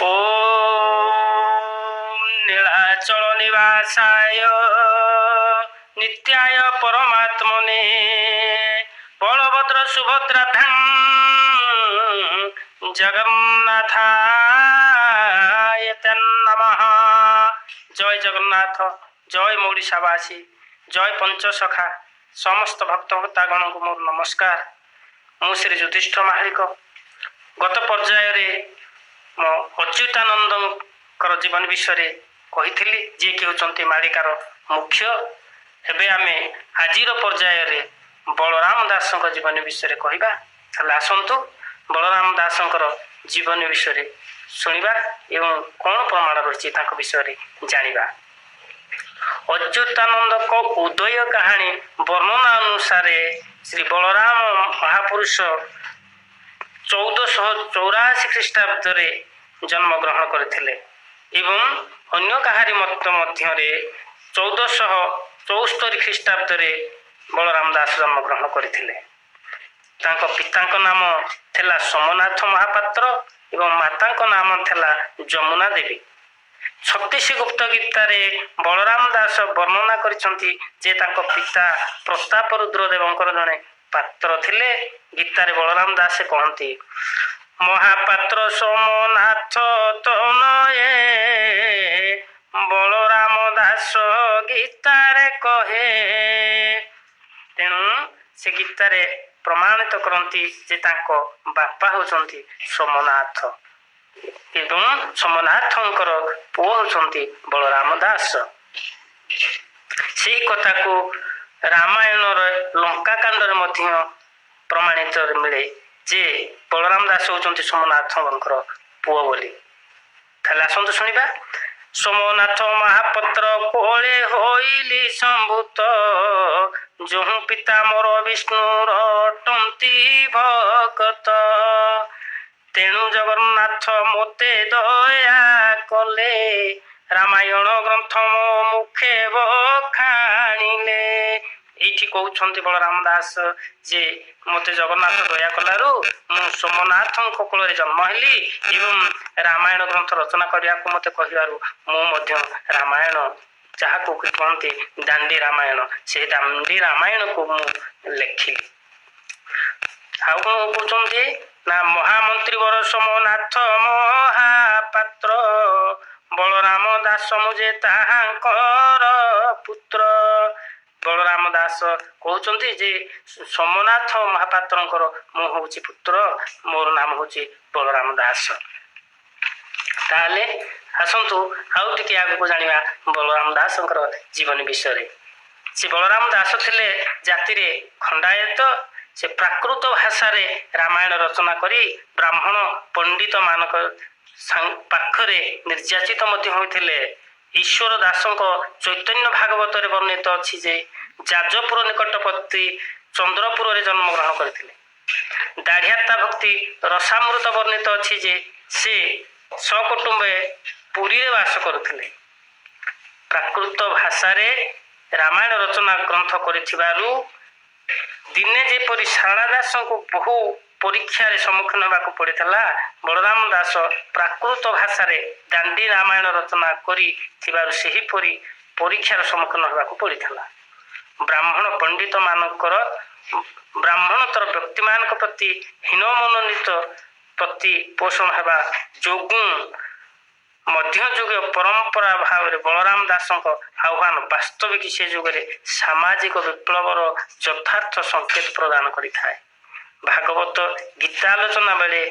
ओम नीलाचल निवासाय नित्याय परमात्मने बलभद्र सुभद्राभ्यां जगन्नाथाय नमः। जय जगन्नाथ, जय ओडिशावासी, जय पंचसखा समस्त भक्तभक्तागण को मोर नमस्कार। मु श्री युधिष्ठिर महालिक गत पर्याय मो अच्युतानंद जीवन विषय कही जी कि होती मालिकार मुख्य। एबे आमे आजिर पर्याय बलराम दास जीवन विषय कहवा। आसतु बलराम दास जीवन विषय शुणा एवं कौन प्रमाण रही विषय जानिबा। अच्युतानंद को उदय कहानी वर्णना अनुसार श्री बलराम महापुरुष 1484 ख्रीष्टाब्द जन्म ग्रहण करथिले एवं अन्य कहानी मत मध्य 1474 ख्रीष्टाब्द बलराम दास जन्म ग्रहण करथिले। तांको पितांको नाम थिला सोमनाथ महापात्र एवं मातांको नाम थिला जमुना देवी। 36 गुप्त गीतारे बलराम दास वर्णना करिसंती जे तांको पिता प्रताप रुद्र देवंकर जने पात्र थिले। गीतारे बलराम दास कहंती महापात्र सोमनाथ तनये बलराम दास गीतारे कहे। तेणु से गीतारे प्रमाणित करती जे तांको बापा होचंती सोमनाथ एवं सोमनाथंकर पुओ होचंती बलराम दास। से कथा को रामायण लंका कांड मध्य प्रमाणित मिले जे बलराम दास होचंती सोमनाथंकर पुओ बोली। ताले आसंतु शुणिबा। सोमनाथ महापात्र कोले होइली संभूत जोहु पिता मोर विष्णुर टंती भगत। तेणु जगन्नाथ मोते दया कले रामायण ग्रंथ मो मुखे बखाणिले। एठी कहउछंती बलराम दास जे मते जगन्नाथ दया कलारु मु सोमनाथ कोकुल रे जन्म हेली एवं रामायण ग्रंथ रचना करिया को मते कहिवारु मु मध्य रामायण जहा को कहते दांडी रामायण से दांडी रामायण को मु लेखिली। आउ कहउछंती ना महामंत्री वर सोमनाथ महापात्र बलराम दास मुझे ताहांकर पुत्र। बलराम दास कहउछंती जे सोमनाथ महापात्रंकर मु होउची पुत्र, मोर नाम होउची बलराम दास। ताले आसंतु आउ टिके आगु जानिबा बलराम दासंकर जीवन विषय। से बलराम दास थिले जाति रे खंडायत। से प्राकृत भाषा रे रामायण रचना करी ब्राह्मण पंडित मानक पाखरे निर्याचित मध्य होइथिले। ईश्वर दासंक चैतन्य भागवत रे वर्णित अछि जे जाजपुर निकटवर्ती चंद्रपुर रे जन्म ग्रहण करथिले। दाढ़ियाता भक्ति रसामृत वर्णित अछि जे से सकुटुंबे पुरी रे वास करथिले। प्राकृत भाषा रे रामायण रचना ग्रंथ करिथिबारु दिने जेपरि शारदा दास को बहु परीक्षा रे सम्मुखीन होबाक पड़िथला, बलराम दास प्राकृत भाषा रे दांडी रामायण रचना करी थिबारु सेही परी परीक्षार सम्मुखीन होबाक पड़िथला। ब्राह्मण पंडित मानकर ब्राह्मणतर व्यक्ति मानक प्रति हीन मनोनीत प्रति पोषण हेबा जोगु मध्य युग परंपरा भाव रे बलराम दासंक आह्वान वास्तविक से युग रे सामाजिक विप्लवर यथार्थ संकेत प्रदान करिथाय। भागवत गीतालोचना बेले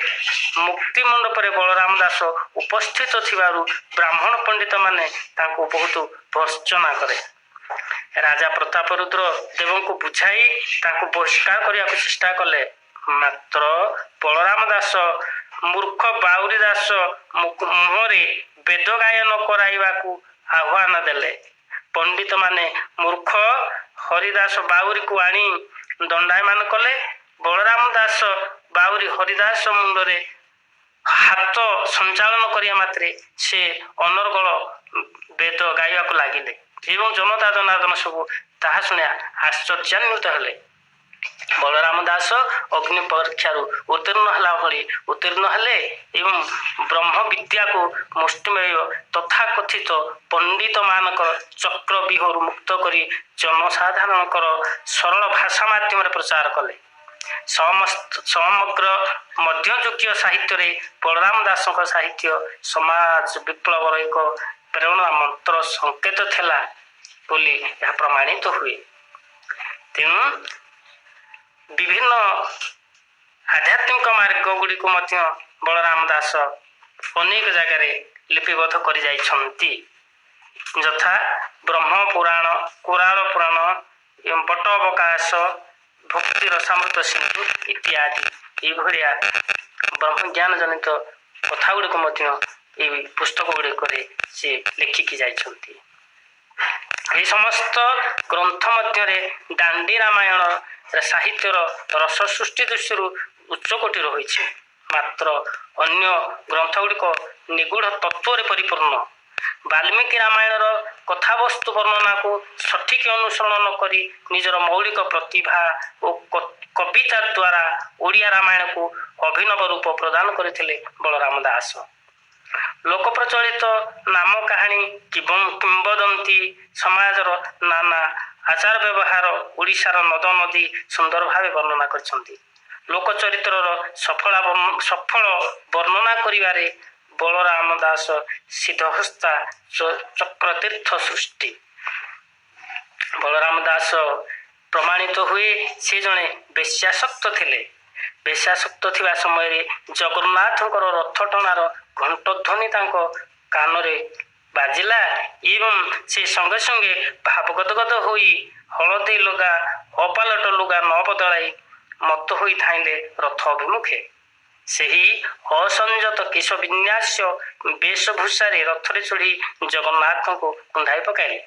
मुक्ति मंडप रे बलराम दास उपस्थित थिबारु ब्राह्मण पंडित माने तांको बहुत भर्त्सना करे। राजा प्रताप रुद्र देवं को बुझाई तांको बहिष्कार करिया को चेष्टा कले, मात्र बलराम दास मूर्ख बाउरी दास मुहरे वेद गायन कराइबा को आह्वान देले। पंडित माने मूर्ख हरिदास बाउरी को आनी दंडायमान कले। बलराम दास बाउरी हरिदास मुंडरे हाथ संचालन करिया मात्रे से अनर्गल वेद गाइबा को लागिले एवं जनता जनार्दन सब ताहा शुणिया आश्चर्यान्वित हेले। ବଳରାମ ଦାସ ଅଗ୍ନି ପରୀକ୍ଷାରୁ ଉତ୍ତୀର୍ଣ୍ଣ ହେଲେ ଏବଂ ବ୍ରହ୍ମ ବିଦ୍ୟାକୁ ମୁଷ୍ଟିମେୟ ତଥାକଥିତ ପଣ୍ଡିତ ମାନଙ୍କର ଚକ୍ର ବିହରୁ ମୁକ୍ତ କରି ଜନସାଧାରଣଙ୍କର ସରଳ ଭାଷା ମାଧ୍ୟମରେ ପ୍ରଚାର କଲେ। ସମଗ୍ର ମଧ୍ୟଯୁଗୀୟ ସାହିତ୍ୟରେ ବଳରାମ ଦାସଙ୍କ ସାହିତ୍ୟ ସମାଜ ବିପ୍ଳବର ଏକ ପ୍ରେରଣା ମନ୍ତ୍ର ସଂକେତ ଥିଲା ବୋଲି ଏହା ପ୍ରମାଣିତ ହୁଏ। ତେଣୁ ବିଭିନ୍ନ ଆଧ୍ୟାତ୍ମିକ ମାର୍ଗ ଗୁଡ଼ିକୁ ମଧ୍ୟ ବଳରାମ ଦାସ ଅନେକ ଜାଗାରେ ଲିପିବଦ୍ଧ କରି ଯାଇଛନ୍ତି, ଯଥା ବ୍ରହ୍ମ ପୁରାଣ, କୁରାଳ ପୁରାଣ ଏବଂ ବଟବକାଶ, ଭକ୍ତି ରସାମୃତ ସିନ୍ଧୁ ଇତ୍ୟାଦି ଏଇଭଳିଆ ବ୍ରହ୍ମଜ୍ଞାନ ଜନିତ କଥା ଗୁଡ଼ିକ ମଧ୍ୟ ଏହି ପୁସ୍ତକ ଗୁଡ଼ିକରେ ସେ ଲେଖିକି ଯାଇଛନ୍ତି। ଏହି ସମସ୍ତ ଗ୍ରନ୍ଥ ମଧ୍ୟରେ ଦାଣ୍ଡି ରାମାୟଣ ସାହିତ୍ୟର ରସ ସୃଷ୍ଟି ଦୃଷ୍ଟିରୁ ଉଚ୍ଚକୋଟୀ ରହିଛି, ମାତ୍ର ଅନ୍ୟ ଗ୍ରନ୍ଥ ଗୁଡ଼ିକ ନିଗୂଢ଼ ତତ୍ତ୍ୱରେ ପରିପୂର୍ଣ୍ଣ। ବାଲ୍ମୀକି ରାମାୟଣର କଥାବସ୍ତୁ ବର୍ଣ୍ଣନାକୁ ସଠିକ ଅନୁସରଣ ନ କରି ନିଜର ମୌଳିକ ପ୍ରତିଭା ଓ କବିତା ଦ୍ୱାରା ଓଡ଼ିଆ ରାମାୟଣକୁ ଅଭିନବ ରୂପ ପ୍ରଦାନ କରିଥିଲେ ବଳରାମ ଦାସ। ଲୋକପ୍ରଚଳିତ ନାମ କାହାଣୀ, କିମ୍ବଦନ୍ତୀ, ସମାଜର ନାନା ଆଚାର ବ୍ୟବହାର, ଓଡ଼ିଶାର ନଦ ନଦୀ ସୁନ୍ଦର ଭାବେ ବର୍ଣ୍ଣନା କରିଛନ୍ତି। ଲୋକଚରିତ୍ରର ସଫଳ ବର୍ଣ୍ଣନା କରିବାରେ ବଳରାମ ଦାସ ସିଦ୍ଧହସ୍ତା ଚକ୍ରତୀର୍ଥ ସୃଷ୍ଟି। ବଳରାମ ଦାସ ପ୍ରମାଣିତ ହୁଏ ସେ ଜଣେ ବେଶ୍ୟାସକ୍ତ ଥିଲେ। ବେଶ୍ୟାସକ୍ତ ଥିବା ସମୟରେ ଜଗନ୍ନାଥଙ୍କର ରଥ ଟଣାର ଘଣ୍ଟ ଧ୍ୱନି ତାଙ୍କ କାନରେ ବାଜିଲା ଏବଂ ସେ ସଙ୍ଗେ ସଙ୍ଗେ ଭାବଗଦଗଦ ହୋଇ ହଳଦୀ ଲୁଗା ଅପାଲଟ ଲୁଗା ନ ବଦଳାଇ ମତ ହୋଇ ଧାଇଁଲେ ରଥ ଅଭିମୁଖେ। ସେହି ଅସଂଯତ କେଶ ବିନ୍ୟାସ ବେଶଭୂଷାରେ ରଥରେ ଚଢ଼ି ଜଗନ୍ନାଥଙ୍କୁ କୁଣ୍ଢାଇ ପକାଇଲେ।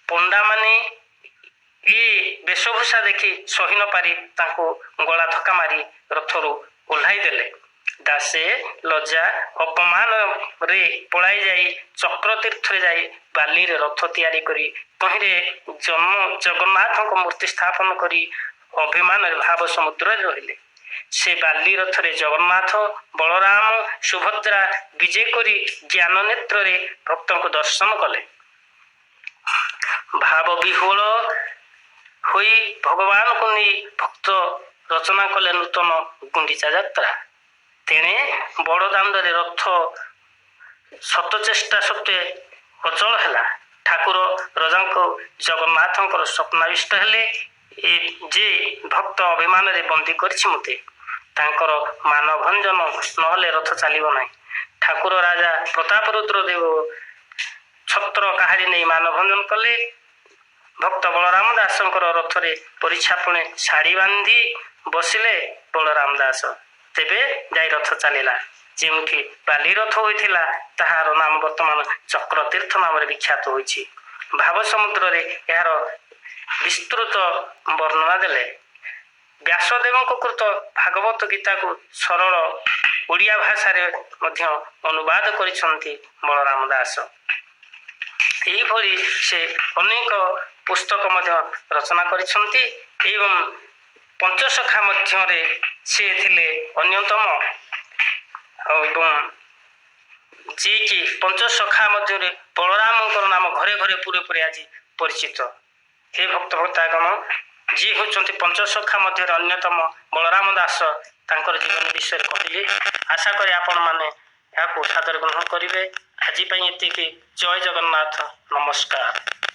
ପଣ୍ଡାମାନେ ଏ ବେଶଭୂଷା ଦେଖି ସହି ନ ପାରି ତାଙ୍କୁ ଗଳା ଧକ୍କା ମାରି ରଥରୁ ଓହ୍ଲାଇ ଦେଲେ। ଦାସେ ଲଜ୍ଜା ଅପମାନରେ ପଳାଇ ଯାଇ ଚକ୍ରତୀର୍ଥରେ ଯାଇ ବାଲିରେ ରଥ ତିଆରି କରି ତହିଁରେ ଜଗନ୍ନାଥଙ୍କ ମୂର୍ତ୍ତି ସ୍ଥାପନ କରି ଅଭିମାନରେ ଭାବ ସମୁଦ୍ରରେ ରହିଲେ। ସେ ବାଲି ରଥରେ ଜଗନ୍ନାଥ, ବଳରାମ, ସୁଭଦ୍ରା ବିଜେ କରି ଜ୍ଞାନ ନେତ୍ରରେ ଭକ୍ତଙ୍କୁ ଦର୍ଶନ କଲେ। ଭାବ ବିହ୍ୱଳ ହୋଇ ଭଗବାନଙ୍କୁ ନେଇ ଭକ୍ତ ରଚନା କଲେ ନୂତନ ଗୁଣ୍ଡିଚା ଯାତ୍ରା। ତେଣେ ବଡ଼ଦାଣ୍ଡରେ ରଥ ଶତଚେଷ୍ଟା ସତ୍ତ୍ୱେ ଅଚଳ ହେଲା। ଠାକୁର ରଜାଙ୍କ ଜଗନ୍ନାଥଙ୍କର ସ୍ୱପ୍ନାବିଷ୍ଟ ହେଲେ ଯେ ଭକ୍ତ ଅଭିମାନରେ ବନ୍ଦୀ କରିଛି ମୋତେ, ତାଙ୍କର ମାନଭଞ୍ଜନ ନହେଲେ ରଥ ଚାଲିବ ନାହିଁ। ଠାକୁର ରାଜା ପ୍ରତାପରୁଦ୍ର ଦେବ ଛତ୍ର କାହାରି ନେଇ ମାନଭଞ୍ଜନ କଲେ। ଭକ୍ତ ବଳରାମ ଦାସଙ୍କର ରଥରେ ପରିଛାପଣେ ଶାଢ଼ୀ ବାନ୍ଧି ବସିଲେ ବଳରାମ ଦାସ। ତେବେ ଯାଇ ରଥ ଚାଲିଲା। ଯେଉଁଠି ବାଲି ରଥ ହୋଇଥିଲା ତାହାର ନାମ ବର୍ତ୍ତମାନ ଚକ୍ରତୀର୍ଥ ନାମରେ ବିଖ୍ୟାତ ହୋଇଛି। ଭାବ ସମୁଦ୍ରରେ ଏହାର ବିସ୍ତୃତ ବର୍ଣ୍ଣନା ଦେଲେ। ବ୍ୟାସଦେବଙ୍କ କୃତ ଭାଗବତ ଗୀତାକୁ ସରଳ ଓଡ଼ିଆ ଭାଷାରେ ମଧ୍ୟ ଅନୁବାଦ କରିଛନ୍ତି ବଳରାମ ଦାସ। ଏହିଭଳି ସେ ଅନେକ ପୁସ୍ତକ ମଧ୍ୟ ରଚନା କରିଛନ୍ତି ଏବଂ ପଞ୍ଚସଖା ମଧ୍ୟରେ ସେ ଥିଲେ ଅନ୍ୟତମ, ଏବଂ ଯିଏକି ପଞ୍ଚସଖା ମଧ୍ୟରେ ବଳରାମଙ୍କର ନାମ ଘରେ ଘରେ ପୁରେପୁରି ଆଜି ପରିଚିତ। ହେ ଭକ୍ତଗଣ, ଯିଏ ହେଉଛନ୍ତି ପଞ୍ଚସଖା ମଧ୍ୟରେ ଅନ୍ୟତମ ବଳରାମ ଦାସ, ତାଙ୍କର ଜୀବନ ବିଷୟରେ କହିଲି। ଆଶା କରେ ଆପଣମାନେ ଏହାକୁ ସାଦରେ ଗ୍ରହଣ କରିବେ। ଆଜି ପାଇଁ ଏତିକି। ଜୟ ଜଗନ୍ନାଥ, ନମସ୍କାର।